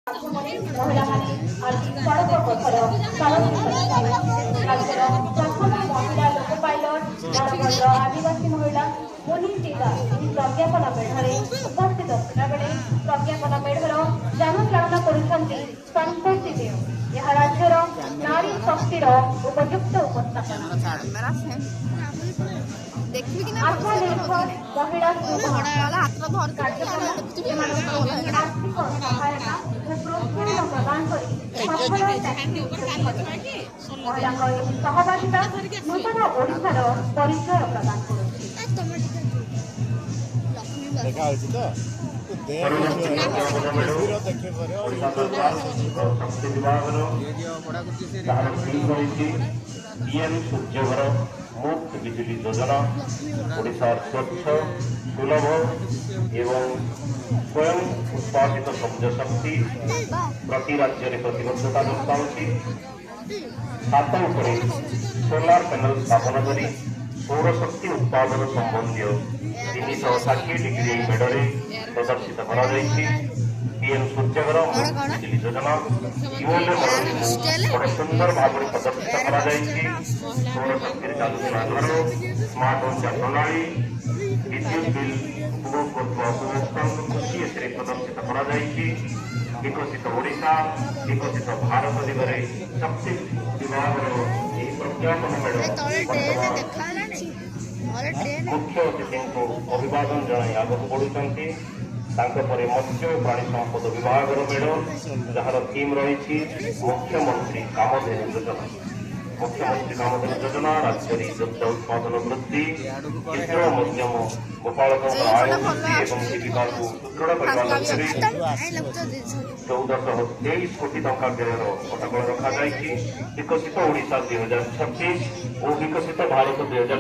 ମହିଳାମାନେ ଆଜି ସଡ଼କ ପଥର ସାରଥୀ ରାଜ୍ୟର ପ୍ରଥମ ମହିଳା ଲୋକ ପାଇଲଟ ଝାଡ଼ଖଣ୍ଡର ଆଦିବାସୀ ମହିଳା ମୁନି ଚିତା ଏହି ପ୍ରଜ୍ଞାପନ ମେଢ଼ରେ ଉପସ୍ଥିତ ଥିଲାବେଳେ ପ୍ରଜ୍ଞାପନ ମେଢ଼ର ଯାନଚାଳନା କରୁଛନ୍ତି ସନ୍ତୋଷୀ ଦେଓ। ଏହା ରାଜ୍ୟର ନାରୀ ଶକ୍ତିର ଉପଯୁକ୍ତ ଉପସ୍ଥାପନା। ଆତ୍ମନିର୍ଭର ମହିଳା କାର୍ଯ୍ୟକ୍ରମ ଏମାନଙ୍କୁ ଆର୍ଥିକ ସହାୟତା ଓ ପ୍ରୋତ୍ସାହନ ପ୍ରଦାନ କରି ମହିଳାଙ୍କ ଏହି ସହଭାଗିତା ନୂତନ ଓଡ଼ିଶାର ପରିଚୟ ପ୍ରଦାନ କରୁଛି। मुफ्त बिजली योजना ओडिशार स्वच्छ सुलभ एवं स्वयं उत्पादित सबज शक्ति प्रति राज्य प्रतिबद्धता दर्शाऊँगी। छात उपरे सोलार पैनल स्थापन कर सौरशक्ति उत्पादन संबंधी 360 डिग्री मेढ़े प्रदर्शित कर पीएम सूर्यघर मुफ्त बिजली योजना यूएलए मॉडल बड़े सुंदर भाव में प्रदर्शित कर सौरशक्ति चालुवा घर स्मार्ट ऊर्जा प्रणाली विद्युत बिल उपभोग उपभोक्ता खुशी ए प्रदर्शित कर विकसित ओडिशा विकसित भारत दिगरे शक्ति विभाग प्रज्ञापन मेढ़ मुख्य अतिथि को अभिवादन जन आगक बढ़ुंट मत्स्य प्राणी संपद विभाग मेढ़ जार थीम रही मुख्यमंत्री कामधेनु योजना। मुख्यमंत्री कामधेनु योजना राज्य दुग्ध उत्पादन वृद्धि क्षुद्र मध्यम गोपालक आय वृद्धि और जीविका को सुदृढ़ करने लक्ष्य 1423 कोटी टंका व्ययर अटकल रखा विकसित ओडिशा 2026 और विकसित भारत 2000